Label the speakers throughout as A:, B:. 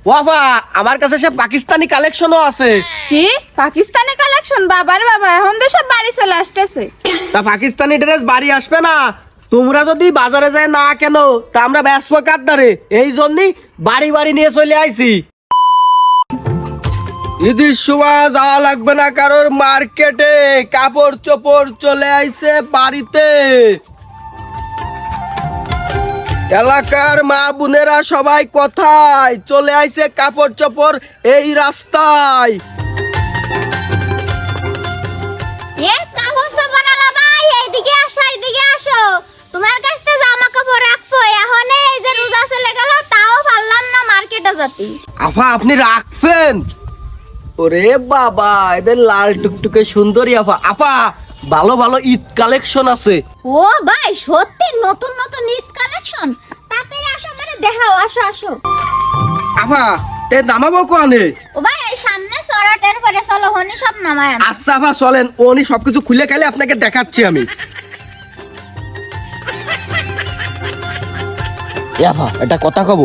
A: ওয়াফা আমার কাছে সে পাকিস্তানি কালেকশনও আছে।
B: কি পাকিস্তানি কালেকশন? বাবার বাবা, এখন তো সব বাড়ি চলে আসতেছে।
A: তা পাকিস্তানি ড্রেস বাড়ি আসবে না, তোমরা যদি বাজারে যায় না কেন, তা আমরা ব্যস্ত কাদ্দারে, এই জন্যই বাড়ি বাড়ি নিয়ে চলে আইছি। ঈদের সময় যাওয়া লাগবে না কারোর মার্কেটে, কাপড় চোপড় চলে আইছে বাড়িতে। এলাকার মা বোনেরা সবাই কোথায়? চলে আইছে কাপড় চোপড় এই রাস্তায়।
C: এ কাপড় বানালা ভাই, এইদিকে আসো, এইদিকে আসো। তোমার কাছে জামা কাপড় রাখবো, এখন এই যে রোজা চলে গেল, তাও পারলাম না মার্কেটে যেতে।
A: আফা আপনি রাখবেন? ওরে বাবা, এদের লাল টুকটুকে সুন্দরী আফা। আপা ভালো ভালো ঈদ কালেকশন আছে।
C: ও ভাই সত্যি নতুন নতুন ঈদ কালেকশন, তাড়াতাড়ি আসো, মানে দেখাও, আসো আসো।
A: আফা এ নামাবো কোয়ানে?
C: ও ভাই এই সামনে সরাটের পরে চলো, হনি সব নামায় আনো।
A: আচ্ছা আফা চলেন, উনি সবকিছু খুলে খেলে আপনাকে দেখাচ্ছি আমি। আফা এটা কথা কব,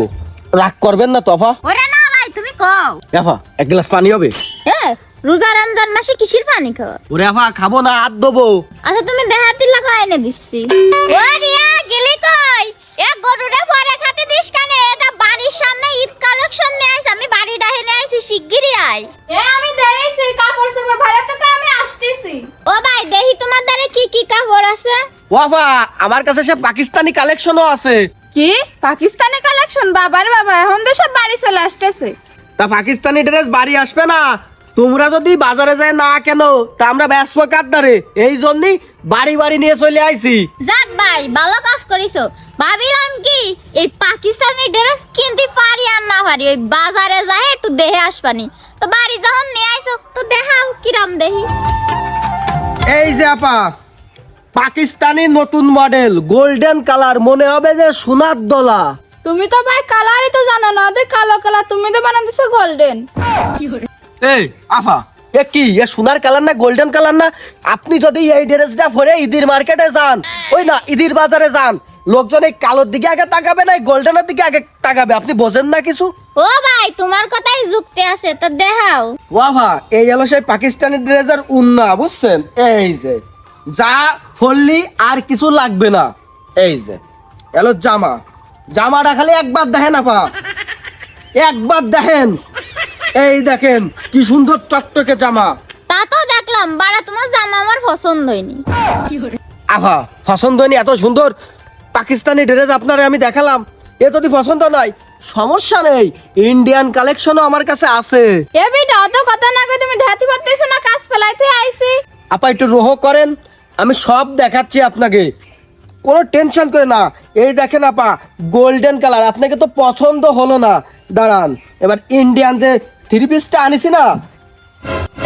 A: রাগ করবেন না তো আফা?
C: ওরে না ভাই, তুমি কও।
A: আফা এক গ্লাস পানি হবে?
C: এ রোজা রমজান মাসে কিসির পানি খাওয়া?
A: ওরে আফা খাবো না, হাত দেবো।
C: আচ্ছা তুমি দেহাতি লাগা এনে দিচ্ছি। ও রিয়া গেলি কই? এ গরুরে পরে খাতে দিস কানে, এটা বাড়ির সামনে ঈদ কালেকশন নিয়ে আইছ, আমি বাড়ি ডাহে নিয়ে আইছি, শিগগিরই আই।
B: এ আমি দেইছি কাপড় চোপড় ভাড়া তো আমি আসতেছি।
C: ও ভাই দেহি তোমার দ্বারে কি কি কাপড় আছে?
A: ও আফা আমার কাছে সে পাকিস্তানি কালেকশনও আছে।
B: কি পাকিস্তানি কালেকশন? বাবার বাবা, এখন তো সব বাড়ি চলে আসতেছে।
A: তা পাকিস্তানি ড্রেস বাড়ি আসবে না, তোমরা যদি বাজারে যায় না কেন, তা আমরা ব্যস্ত কাদ্দারে, এই জন্যই বাড়ি বাড়ি নিয়ে চলে আইছি।
C: যাক ভাই ভালো কাজ করিছো। ভাবিলাম কি এই পাকিস্তানি ড্রেস কিনতে পারি আর না পারি, ওই বাজারে যায় একটু দেখে আসবানি। তো বাড়ি যখন নিয়ে আইছো তো দেখাও কিরাম দেহি।
A: এই যে আপা পাকিস্তানি নতুন মডেল, গোল্ডেন কালার, মনে হবে যে সোনার দলা।
B: তুমি তো ভাই কালারই তো জানো না, ওদের কালো কালার, তুমি তো বানাতেছো গোল্ডেন।
A: এই আফা এ কি, এ সোনার কালার না গোল্ডেন কালার না? আপনি যদি এই ড্রেসটা পরে ঈদের মার্কেটে যান, ওই না ঈদের বাজারে যান, লোকজন এই কালোর দিকে আগে তাকাবে না, এই গোল্ডেনের দিকে আগে তাকাবে। আপনি বোঝেন না কিছু?
C: ও ভাই তোমার কথাই যুক্তি আছে, তো দেখাও।
A: ওয়াভা এই হলো সেই পাকিস্তানি ড্রেসের উন্না, বুঝছেন? এই যে যা ফললি আর কিছু লাগবে না। এই যে এলো জামা, জামাটা খালি একবার দেখেন আপা, একবার দেখেন। এই দেখেন কি সুন্দর টকটকে জামা।
C: তা তো দেখলাম, বাড়া তোমার জামা আমার পছন্দ হয়নি।
A: আভা পছন্দ হয়নি? এত সুন্দর পাকিস্তানি ড্রেস আপনারে আমি দেখালাম, এ যদি পছন্দ নয় সমস্যা নেই, ইন্ডিয়ান কালেকশনও আমার কাছে আছে।
B: এ বেটা অত কথা না কই তুমি দেখাতে পারতেছো না, কাজ ফেলাইতে আইছি।
A: আপা একটু রোহ করেন, আমি সব দেখাচ্ছি আপনাকে, কোনো টেনশন করে না। এই দেখেন আপা গোল্ডেন কালার, আপনাকে তো পছন্দ হলো না, দাঁড়ান এবার ইন্ডিয়ান যে থ্রি পিসটা আনিছি না,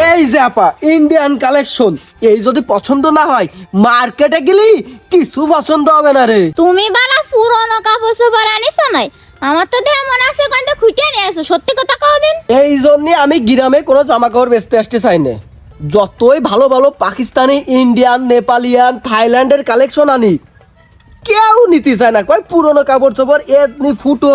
A: এই যে আপা ইন্ডিয়ান কালেকশন, এই যদি পছন্দ না হয় মার্কেটে গেলি কিছু পছন্দ হবে না রে।
C: তুমি বাড়া পুরনো কাপড় চোপড় আনিছো নাই? আমার তো দেহ মনে আছে কোনটা খুঁটে নিয়ে আসো, সত্যি কথা কও দিন।
A: এই জন্যে আমি গ্রামে কোনো জামা কাপড় বেচতে আসতে চাই না, যতই ভালো ভালো পাকিস্তানি, ইন্ডিয়ান, নেপালিয়ান, থাইল্যান্ডের কালেকশন আনি, কেউ নিতে চায় না, কয় পুরনো কাপড় চোপড়, এনি ফুটো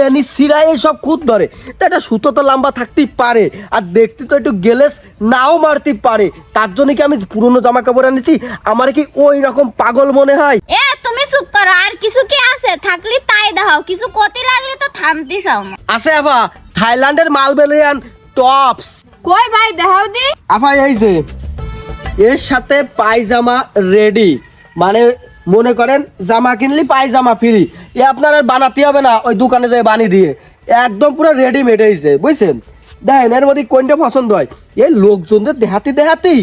A: এনি সিরা, সব খুদ ধরে। তা একটা সুতো তো লম্বা থাকতেই পারে, আর দেখতে তো একটু গেলেস নাও মারতে পারে, তার জন্য কি আমি পুরনো জামা কাপড় আনিছি? আমার কি ওই রকম পাগল মনে হয়?
C: এ তুমি চুপ করো, আর কিছু কি আছে? থাকলে তাই দেখাও, কিছু ক্ষতি লাগলে তো থামতে চাও না।
A: আছে আফা থাইল্যান্ডের মালবেলিয়ান টপস।
B: কই ভাই দেখাও দি।
A: আফা এই যে এর সাথে পায়জামা রেডি, মানে মনে করেন জামা কিনলি পায়জামা ফ্রি, এ আপনার আর বানাতে হবে না, ওই দোকানে যায় বানিয়ে দিয়ে একদম পুরো রেডিমেড হয়েছে, বুঝছেন? দেখেন এর মধ্যে কোনটা পছন্দ হয়। এই লোকজনদের দেহাতি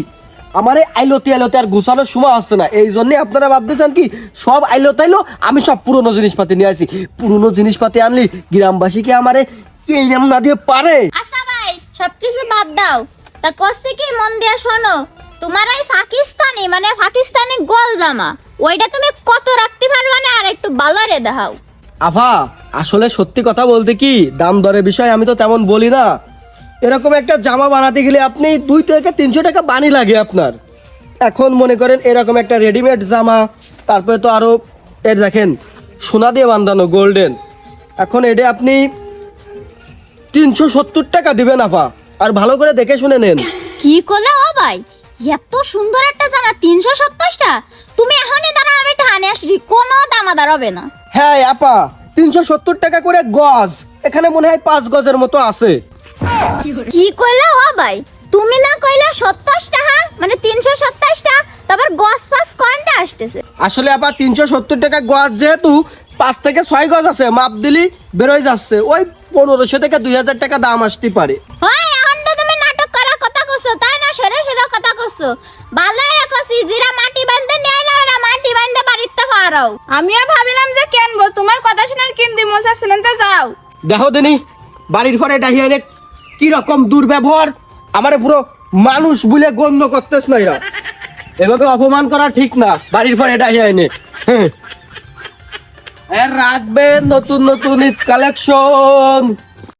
A: আমার এই আইলতে আর গুছানোর সময় আসছে না, এই জন্যে আপনারা ভাবতেছেন কি সব আইলো, আমি সব পুরনো জিনিসপাতি নিয়ে আসি। পুরনো জিনিসপাতি আনলি গ্রামবাসী কি আমারে এই না দিয়ে পারে?
C: আচ্ছা ভাই সবকিছু বাদ দাও, তা কষ্ট কি মন দিয়ে শোনো। তোমার এই পাকিস্তানি মানে পাকিস্তানি গোল জামা, ওইটা তুমি কত রাখতে পারবে না? আর একটু ভালো রে দেখাও।
A: আফা আসলে সত্যি কথা বলতে কি, দাম দরের বিষয় আমি তো তেমন বলি না। এরকম একটা জামা বানাতে গেলে আপনি 2 থেকে 300 টাকা বানি লাগে আপনার। এখন মনে করেন এরকম একটা রেডিমেড জামা, তারপরে তো আরও এর দেখেন সোনা দিয়ে বাঁধানো গোল্ডেন, এখন এটা আপনি 370 টাকা দিবেন আপা, আর ভালো করে দেখে শুনে নেন।
C: কি করলে ও ভাই, এত সুন্দর একটা জামা 370টা? তুমি এখনই দাঁড়া, আমি ঠানে আসছি, কোনো দামাদার হবে না।
A: হ্যাঁ আপা, 370 টাকা করে গজ, এখানে মনে হয় 5 গজের মতো আছে।
C: কি কইলা ও ভাই, তুমি না কইলা 27 টাকা, মানে 327 টাকা, তারপর গস পাস কয়টা আসতেছে?
A: আসলে আপা 370 টাকা গজ, যেহেতু 5 থেকে 6 গজ আছে, মাপ দিলি বেরোয় যাচ্ছে, ওই 1500 থেকে 2000 টাকা দাম আসতে পারে।
C: হয় এখন তো তুমি নাটক করার কথা কইছো, তাই না? সরে সরে কথা কইছো। ভালো রাখছি, জিরা মাটি বাঁধতে নিয়ে এলো, ওরা মাটি বাঁধতে বাড়িতে পারাও।
B: আমিও ভাবিলাম যে কেনবো, তোমার কথা শুনে আর কিনতে মন চাচ্ছিলেন, তো যাও।
A: দেখো দিনি বাড়ির ঘরে ডাহিয়া এনে কি রকম দুর্ব্যবহার, আমারে পুরো মানুষ বলে গণ্য করতেছ না এরা, এভাবে অপমান করা ঠিক না বাড়ির ঘরে ডাহিয়া এনে। হ্যাঁ, রাখবেন নতুন নতুন ঈদ কালেকশন।